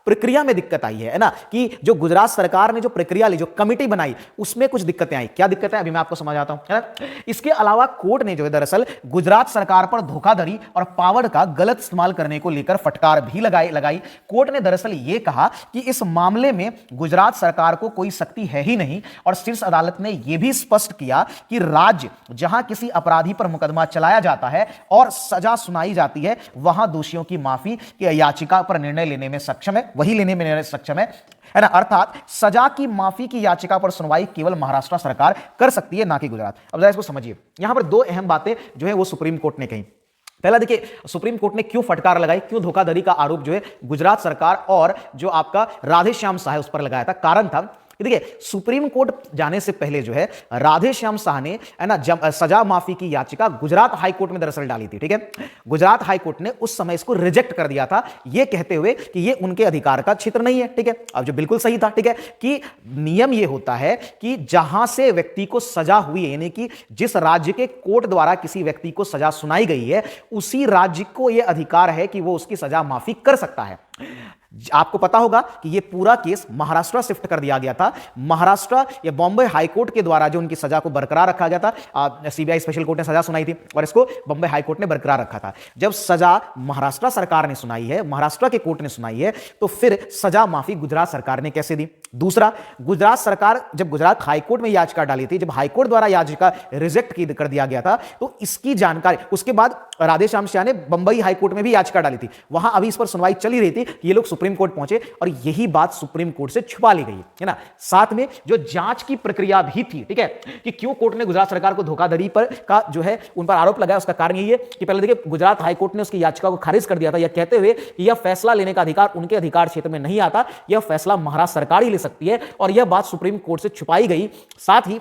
प्रक्रिया में दिक्कत आई है ना, कि जो गुजरात सरकार ने जो प्रक्रिया ली, जो कमेटी बनाई, उसमें कुछ दिक्कतें आई। क्या दिक्कतें अभी मैं आपको समझाता हूं, है ना। इसके अलावा कोर्ट ने जो है दरअसल गुजरात सरकार पर धोखाधड़ी और पावर का गलत इस्तेमाल करने को लेकर फटकार भी लगाई। कोर्ट ने दरअसल यह कहा कि इस मामले में गुजरात सरकार को कोई शक्ति है ही नहीं, और शीर्ष अदालत ने यह भी स्पष्ट किया कि राज्य जहां किसी अपराधी पर मुकदमा चलाया जाता है और सजा सुनाई जाती है, वहां दोषियों की माफी की याचिका पर निर्णय लेने में सक्षम है, वही लेने में निर्णय सक्षम है ना। अर्थात सजा की माफी की याचिका पर सुनवाई केवल महाराष्ट्र सरकार कर सकती है, ना कि गुजरात। अब जरा इसको समझिए, यहां पर 2 अहम बातें जो है वो सुप्रीम कोर्ट ने कही। पहला देखिए, सुप्रीम कोर्ट ने क्यों फटकार लगाई, क्यों धोखाधड़ी का आरोप जो है गुजरात सरकार और जो आपका राधे श्याम साहा है उस पर लगाया था। कारण था, देखिए सुप्रीम कोर्ट जाने से पहले जो है राधे श्याम साहा ने सजा माफी की याचिका गुजरात हाई कोर्ट में दरअसल डाली थी। ठीक है, गुजरात हाई कोर्ट ने उस समय इसको रिजेक्ट कर दिया था, यह कहते हुए कि यह उनके अधिकार का क्षेत्र नहीं है। ठीक है, अब जो बिल्कुल सही था, ठीक है, कि नियम यह होता है कि जहां से व्यक्ति को सजा हुई है, यानी कि जिस राज्य के कोर्ट द्वारा किसी व्यक्ति को सजा सुनाई गई है, उसी राज्य को यह अधिकार है कि वो उसकी सजा माफी कर सकता है। आपको पता होगा कि यह पूरा केस महाराष्ट्र शिफ्ट कर दिया गया था। महाराष्ट्र या बॉम्बे हाईकोर्ट के द्वारा जो उनकी सजा को बरकरार रखा गया था, सीबीआई स्पेशल कोर्ट ने सजा सुनाई थी और इसको बॉम्बे हाईकोर्ट ने बरकरार रखा था। जब सजा महाराष्ट्र सरकार ने सुनाई है, महाराष्ट्र के कोर्ट ने सुनाई है, तो फिर सजा माफी गुजरात सरकार ने कैसे दी? दूसरा, गुजरात सरकार जब गुजरात हाईकोर्ट में याचिका डाली थी, जब हाईकोर्ट द्वारा याचिका रिजेक्ट कर दिया गया था, तो इसकी जानकारी उसके बाद राधेश्याम शाह ने बंबई हाईकोर्ट में भी याचिका डाली थी। वहां अभी इस पर सुनवाई चल ही रही थी कि ये लोग सुप्रीम कोर्ट पहुंचे और यही बात सुप्रीम कोर्ट से छुपा ली गई है ना। साथ में जो जांच की प्रक्रिया भी थी, ठीक है, कि क्यों कोर्ट ने गुजरात सरकार को धोखाधड़ी पर का जो है उन पर आरोप लगाया, उसका कारण यही है कि पहले देखिए गुजरात हाईकोर्ट ने उसकी याचिका को खारिज कर दिया था, यह कहते हुए कि यह फैसला लेने का अधिकार उनके अधिकार क्षेत्र में नहीं आता, यह फैसला महाराष्ट्र सरकार ही ले सकती है, और यह बात सुप्रीम कोर्ट से छुपाई गई। साथ ही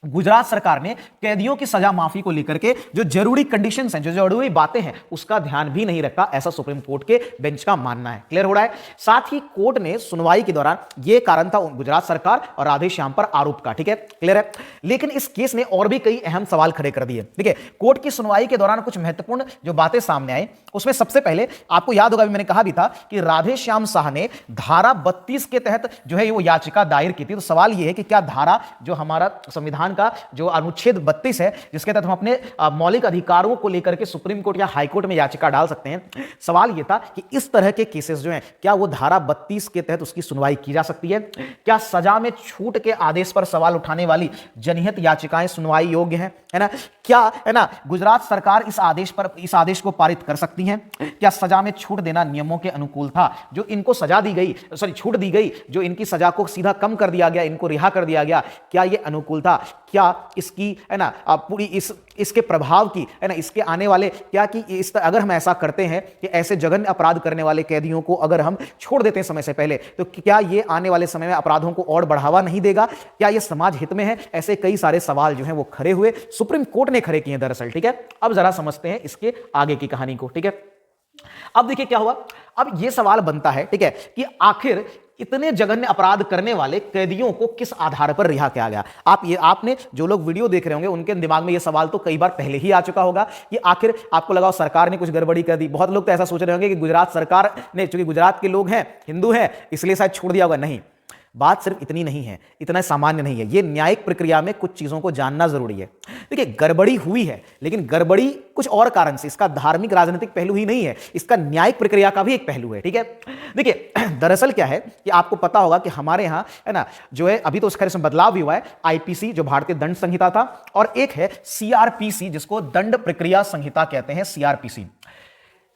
गुजरात सरकार ने कैदियों की सजा माफी को लेकर के जो जरूरी कंडीशंस हैं, जो जरूरी बातें हैं, उसका ध्यान भी नहीं रखा, ऐसा सुप्रीम कोर्ट के बेंच का मानना है। क्लियर हो रहा है? साथ ही कोर्ट ने सुनवाई के दौरान यह कारण था गुजरात सरकार और राधेश्याम पर आरोप का, ठीक है, क्लियर है। लेकिन इस केस ने और भी कई अहम सवाल खड़े कर दिए। ठीक है, कोर्ट की सुनवाई के दौरान कुछ महत्वपूर्ण जो बातें सामने आई, उसमें सबसे पहले आपको याद होगा, मैंने कहा भी था कि राधेश्याम शाह ने धारा 32 के तहत जो है वो याचिका दायर की थी। तो सवाल यह है कि क्या धारा जो हमारा संविधान का जो अनुच्छेद 32 है, जिसके तहत हम अपने मौलिक अधिकारों को लेकर के सुप्रीम कोर्ट या हाई कोर्ट में याचिका डाल सकते हैं, सवाल यह था कि इस तरह के केसेस जो हैं, क्या वो धारा 32 के तहत उसकी सुनवाई की जा सकती है? क्या सजा में छूट के आदेश पर सवाल उठाने वाली जनहित याचिकाएं सुनवाई योग्य हैं, है ना? क्या, है ना, गुजरात सरकार इस आदेश को पारित कर सकती है? क्या सजा में छूट देना नियमों के अनुकूल था? जो इनको सजा दी गई, छूट दी गई, जो इनकी सजा को सीधा कम कर दिया गया, इनको रिहा कर दिया गया, क्या यह अनुकूल था? क्या इसकी, है ना, पूरी इसके प्रभाव की, है ना, इसके आने वाले क्या कि अगर हम ऐसा करते हैं कि ऐसे जघन्य अपराध करने वाले कैदियों को अगर हम छोड़ देते हैं समय से पहले, तो क्या ये आने वाले समय में अपराधों को और बढ़ावा नहीं देगा? क्या ये समाज हित में है? ऐसे कई सारे सवाल जो हैं वो खड़े हुए, सुप्रीम कोर्ट ने खड़े किए दरअसल। ठीक है, अब जरा समझते हैं इसके आगे की कहानी को। ठीक है, अब देखिए क्या हुआ। अब यह सवाल बनता है, ठीक है, कि आखिर इतने जघन्य अपराध करने वाले कैदियों को किस आधार पर रिहा किया गया? आपने जो लोग वीडियो देख रहे होंगे उनके दिमाग में यह सवाल तो कई बार पहले ही आ चुका होगा कि आखिर आपको लगा सरकार ने कुछ गड़बड़ी कर दी। बहुत लोग तो ऐसा सोच रहे होंगे कि गुजरात सरकार ने, चूंकि गुजरात के लोग हैं, हिंदू हैं, इसलिए शायद छोड़ दिया होगा। नहीं, बात सिर्फ इतनी नहीं है, इतना सामान्य नहीं है। यह न्यायिक प्रक्रिया में कुछ चीजों को जानना जरूरी है। देखिए, गड़बड़ी हुई है, लेकिन गड़बड़ी कुछ और कारण से, इसका धार्मिक राजनीतिक पहलू ही नहीं है, इसका न्यायिक प्रक्रिया का भी एक पहलू है। ठीक है, देखिए दरअसल क्या है कि आपको पता होगा कि हमारे यहां, है ना, जो है अभी तो उसका इसमें बदलाव भी हुआ है, आईपीसी जो भारतीय दंड संहिता था, और एक है सीआरपीसी जिसको दंड प्रक्रिया संहिता कहते हैं, सीआरपीसी।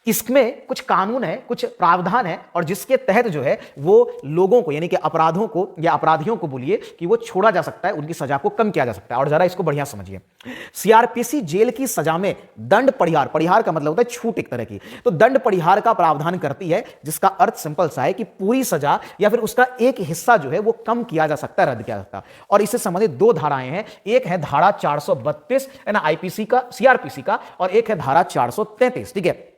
इसमें कुछ कानून है, कुछ प्रावधान है, और जिसके तहत जो है वो लोगों को, यानी कि अपराधों को या अपराधियों को बोलिए, कि वो छोड़ा जा सकता है, उनकी सजा को कम किया जा सकता है। और जरा इसको बढ़िया समझिए, सीआरपीसी जेल की सजा में दंड परिहार, परिहार का मतलब होता है छूट एक तरह की, तो दंड परिहार का प्रावधान करती है, जिसका अर्थ सिंपल सा है कि पूरी सजा या फिर उसका एक हिस्सा जो है वो कम किया जा सकता है, रद्द किया जा सकता है। और इससे संबंधित दो धाराएं हैं, एक है धारा 432, है ना, आईपीसी का, सीआरपीसी का, और एक है धारा 433। ठीक है,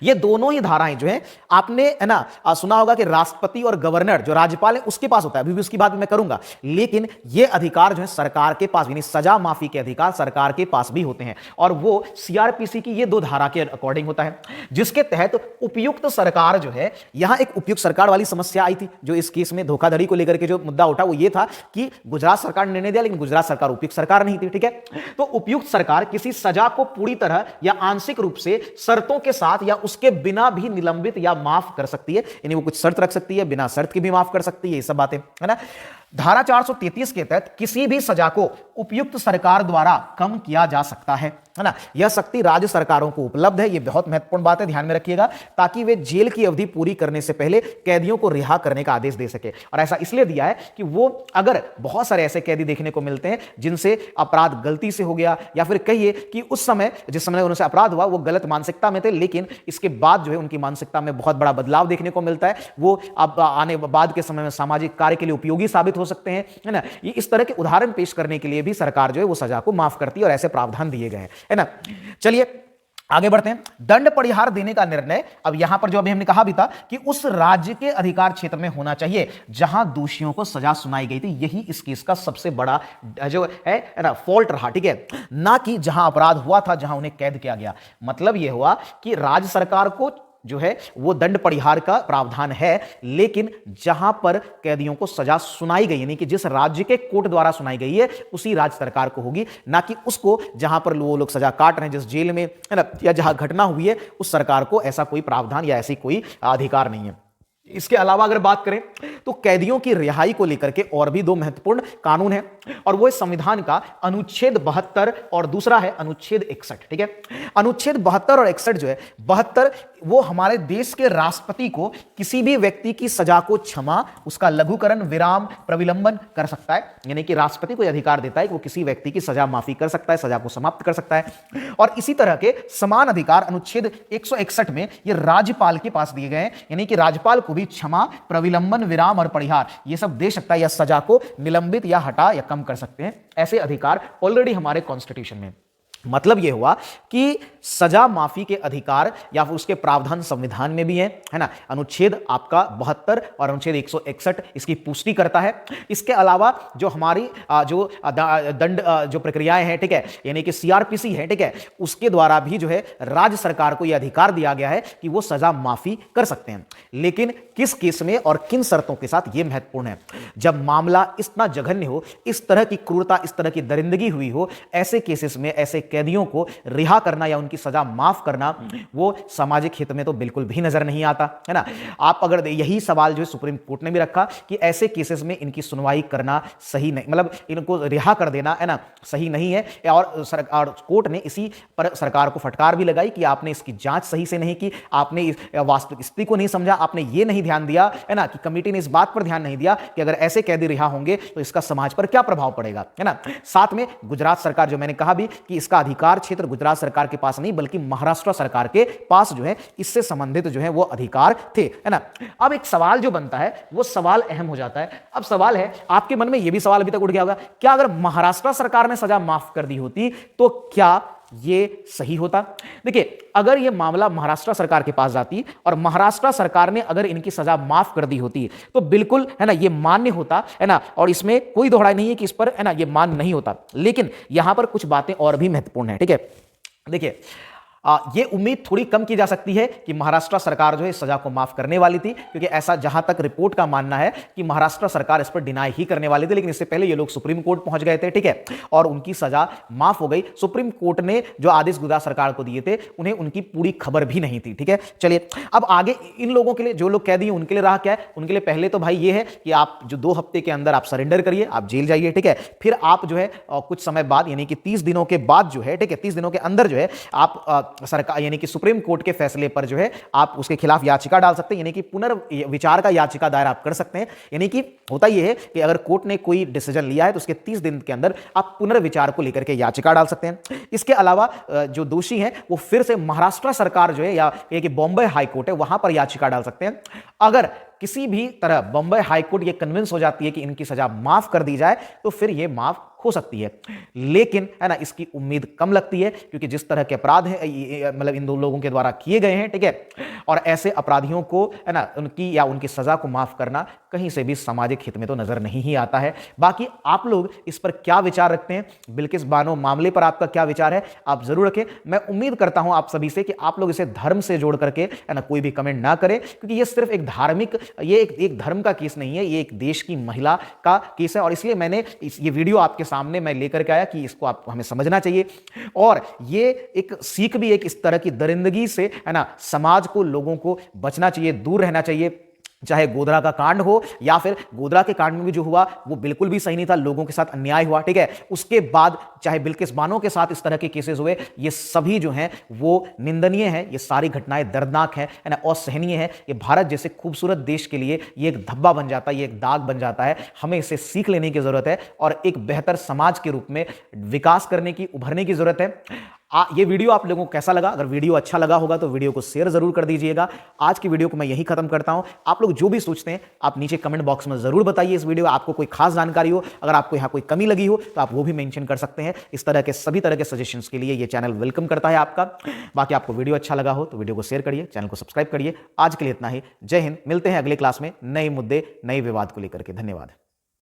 ये दोनों ही धाराएं जो है, आपने, है ना, सुना होगा कि राष्ट्रपति और गवर्नर जो राज्यपाल है उसके पास होता है, अभी भी उसकी बात मैं करूंगा, लेकिन ये अधिकार जो है सरकार के पास, यानी सजा माफी के अधिकार सरकार के पास भी होते हैं, और वो सीआरपीसी की ये दो धारा के अकॉर्डिंग होता है, जिसके तहत उपयुक्त सरकार जो है, यहां एक उपयुक्त सरकार वाली समस्या आई थी, जो इस केस में धोखाधड़ी को लेकर के जो मुद्दा उठा वो ये था कि गुजरात सरकार ने निर्णय दिया, लेकिन गुजरात सरकार उपयुक्त सरकार नहीं थी। ठीक है, तो उपयुक्त सरकार किसी सजा को पूरी तरह या आंशिक रूप से शर्तों के साथ या उसके बिना भी निलंबित या माफ कर सकती है, यानी वो कुछ शर्त रख सकती है, बिना शर्त के भी माफ कर सकती है, ये सब बातें, है ना। धारा 433 के तहत किसी भी सजा को उपयुक्त सरकार द्वारा कम किया जा सकता है ना। यह शक्ति राज्य सरकारों को उपलब्ध है, यह बहुत महत्वपूर्ण बात है, ध्यान में रखिएगा, ताकि वे जेल की अवधि पूरी करने से पहले कैदियों को रिहा करने का आदेश दे सके। और ऐसा इसलिए दिया है कि वो, अगर बहुत सारे ऐसे कैदी देखने को मिलते हैं जिनसे अपराध गलती से हो गया, या फिर कहिए कि उस समय जिस समय उनसे अपराध हुआ वो गलत मानसिकता में थे, लेकिन इसके बाद जो है उनकी मानसिकता में बहुत बड़ा बदलाव देखने को मिलता है, वो अब आने बाद के समय में सामाजिक कार्य के लिए उपयोगी साबित हो सकते हैं, है ना। ये इस तरह के उदाहरण पेश करने के लिए भी सरकार जो है वो सजा को माफ करती है, और ऐसे प्रावधान दिए गए हैं, है ना। चलिए आगे बढ़ते हैं। दंड परिहार देने का निर्णय, अब यहां पर जो अभी हमने कहा भी था कि उस राज्य के अधिकार क्षेत्र में होना चाहिए जहां दोषियों को सजा सुनाई गई थी, यही इस केस का सबसे बड़ा जो है ना फॉल्ट रहा। ठीक है, ना कि जहां अपराध हुआ था, जहां उन्हें कैद किया गया। मतलब यह हुआ कि राज्य सरकार को जो है वो दंड परिहार का प्रावधान है, लेकिन जहां पर कैदियों को सजा सुनाई गई, यानी कि जिस राज्य के कोर्ट द्वारा सुनाई गई है उसी राज्य सरकार को होगी, ना कि उसको जहां पर वो लोग सजा काट रहे हैं, जिस जेल में, है ना, या जहां घटना हुई है उस सरकार को ऐसा कोई प्रावधान या ऐसी कोई अधिकार नहीं है। इसके अलावा अगर बात करें तो कैदियों की रिहाई को लेकर के और भी दो महत्वपूर्ण कानून हैं, और वो संविधान का अनुच्छेद 72 और दूसरा है अनुच्छेद 61। ठीक है, अनुच्छेद 72 और 61 जो है, 72 वो हमारे देश के राष्ट्रपति को किसी भी व्यक्ति की सजा को क्षमा, उसका लघुकरण, विराम, प्रविलंबन कर सकता है, यानी कि राष्ट्रपति को अधिकार देता है कि वो किसी व्यक्ति की सजा माफी कर सकता है, सजा को समाप्त कर सकता है। और इसी तरह के समान अधिकार अनुच्छेद 161 में ये राज्यपाल के पास दिए गए हैं, यानी कि राज्यपाल को भी क्षमा, प्रविलंबन, विराम और परिहार ये सब दे सकता है, या सजा को निलंबित या हटा या कम कर सकते हैं, ऐसे अधिकार ऑलरेडी हमारे कॉन्स्टिट्यूशन में। मतलब यह हुआ कि सजा माफी के अधिकार या फिर उसके प्रावधान संविधान में भी है ना, अनुच्छेद आपका 72 और अनुच्छेद 161 इसकी पुष्टि करता है। इसके अलावा जो हमारी जो दंड जो प्रक्रियाएं हैं, ठीक है, यानी कि सीआरपीसी है, ठीक है, उसके द्वारा भी जो है राज्य सरकार को यह अधिकार दिया गया है कि वो सजा माफी कर सकते हैं, लेकिन किस केस में और किन शर्तों के साथ, यह महत्वपूर्ण है। जब मामला इतना जघन्य हो, इस तरह की क्रूरता, इस तरह की दरिंदगी हुई हो, ऐसे केसेस में ऐसे कैदियों को रिहा करना या उनकी सजा माफ करना वो सामाजिक हित में तो बिल्कुल भी नजर नहीं आता, है ना। आप अगर यही सवाल जो है सुप्रीम कोर्ट ने भी रखा कि ऐसे केसेस में इनकी सुनवाई करना सही नहीं, मतलब इनको रिहा कर देना, है ना, सही नहीं है। और कोर्ट ने इसी पर सरकार को फटकार भी लगाई कि आपने इसकी जांच सही से नहीं की, आपने वास्तविक स्थिति को नहीं समझा, आपने ये नहीं ध्यान दिया, है ना, कि कमेटी ने इस बात पर ध्यान नहीं दिया कि अगर ऐसे कैदी रिहा होंगे तो इसका समाज पर क्या प्रभाव पड़ेगा, है ना। साथ में गुजरात सरकार, जो मैंने कहा भी कि इसका अधिकार क्षेत्र गुजरात सरकार के पास नहीं बल्कि महाराष्ट्र सरकार के पास जो है इससे संबंधित जो है वो अधिकार थे, है ना। अब एक सवाल जो बनता है वो सवाल अहम हो जाता है। अब सवाल है, आपके मन में ये भी सवाल अभी तक उठ गया होगा, क्या अगर महाराष्ट्र सरकार ने सजा माफ कर दी होती तो क्या ये सही होता? देखिए, अगर ये मामला महाराष्ट्र सरकार के पास जाती और महाराष्ट्र सरकार ने अगर इनकी सजा माफ कर दी होती तो बिल्कुल, है ना, ये मान्य होता, है ना, और इसमें कोई दोहराई नहीं है कि इस पर, है ना, ये मान्य नहीं होता। लेकिन यहां पर कुछ बातें और भी महत्वपूर्ण है, ठीक है। देखिए, ये उम्मीद थोड़ी कम की जा सकती है कि महाराष्ट्र सरकार जो है इस सजा को माफ करने वाली थी, क्योंकि ऐसा जहां तक रिपोर्ट का मानना है कि महाराष्ट्र सरकार इस पर डिनाई ही करने वाली थी, लेकिन इससे पहले ये लोग सुप्रीम कोर्ट पहुंच गए थे, ठीक है, और उनकी सजा माफ हो गई। सुप्रीम कोर्ट ने जो आदेश गुजरात सरकार को दिए थे उन्हें उनकी पूरी खबर भी नहीं थी, ठीक है। चलिए, अब आगे इन लोगों के लिए, जो लोग कैदी हैं उनके लिए रहा क्या है? उनके लिए पहले तो भाई ये है कि आप जो 2 हफ्ते के अंदर आप सरेंडर करिए, आप जेल जाइए, ठीक है, फिर आप जो है कुछ समय बाद, यानी कि 30 दिनों के बाद जो है, ठीक है, 30 दिनों के अंदर जो है आप सरकार, यानी कि सुप्रीम कोर्ट के फैसले पर जो है आप उसके खिलाफ याचिका डाल सकते हैं, यानी कि पुनर्विचार का याचिका दायर आप कर सकते हैं। यानी कि होता यह है कि अगर कोर्ट ने कोई डिसीजन लिया है तो उसके 30 दिन के अंदर आप पुनर्विचार को लेकर के याचिका डाल सकते हैं। इसके अलावा जो दोषी हैं वो फिर से महाराष्ट्र सरकार जो है या कि बॉम्बे हाई कोर्ट है वहां पर याचिका डाल सकते हैं। अगर किसी भी तरह बॉम्बे हाई कोर्ट ये कन्विंस हो जाती है कि इनकी सजा माफ कर दी जाए तो फिर ये माफ हो सकती है, लेकिन, है ना, इसकी उम्मीद कम लगती है, क्योंकि जिस तरह के अपराध हैं, मतलब इन 2 लोगों के द्वारा किए गए हैं, ठीक है, और ऐसे अपराधियों को, है ना, उनकी या उनकी सजा को माफ करना कहीं से भी सामाजिक हित में तो नजर नहीं ही आता है। बाकी आप लोग इस पर क्या विचार रखते हैं, बिल्किस बानो मामले पर आपका क्या विचार है, आप जरूर रखें। मैं उम्मीद करता हूं आप सभी से कि आप लोग इसे धर्म से जोड़ करके, है ना, कोई भी कमेंट ना करें, क्योंकि ये सिर्फ एक धार्मिक, ये एक धर्म का केस नहीं है, ये एक देश की महिला का केस है, और इसलिए मैंने ये वीडियो आपके सामने मैं लेकर के आया कि इसको आप हमें समझना चाहिए। और ये एक सीख भी है कि इस तरह की दरिंदगी से, है ना, समाज को, लोगों को बचना चाहिए, दूर रहना चाहिए। चाहे गोधरा का कांड हो या फिर गोधरा के कांड में भी जो हुआ वो बिल्कुल भी सही नहीं था, लोगों के साथ अन्याय हुआ, ठीक है। उसके बाद चाहे बिल्किस बानो के साथ इस तरह के केसेस हुए, ये सभी जो हैं वो निंदनीय है, ये सारी घटनाएं दर्दनाक है ना, असहनीय है। ये भारत जैसे खूबसूरत देश के लिए ये एक धब्बा बन जाता है, ये एक दाग बन जाता है। हमें इसे सीख लेने की जरूरत है और एक बेहतर समाज के रूप में विकास करने की, उभरने की जरूरत है। ये वीडियो आप लोगों को कैसा लगा? अगर वीडियो अच्छा लगा होगा तो वीडियो को शेयर जरूर कर दीजिएगा। आज की वीडियो को मैं यही खत्म करता हूं। आप लोग जो भी सोचते हैं आप नीचे कमेंट बॉक्स में जरूर बताइए। इस वीडियो आपको कोई खास जानकारी हो, अगर आपको यहां कोई कमी लगी हो तो आप वो भी मेंशन कर सकते हैं। इस तरह के सभी तरह के सजेशंस के लिए ये चैनल वेलकम करता है आपका। बाकी आपको वीडियो अच्छा लगा हो तो वीडियो को शेयर करिए, चैनल को सब्सक्राइब करिए। आज के लिए इतना ही। जय हिंद। मिलते हैं अगले क्लास में नए मुद्दे, नए विवाद को लेकर के। धन्यवाद।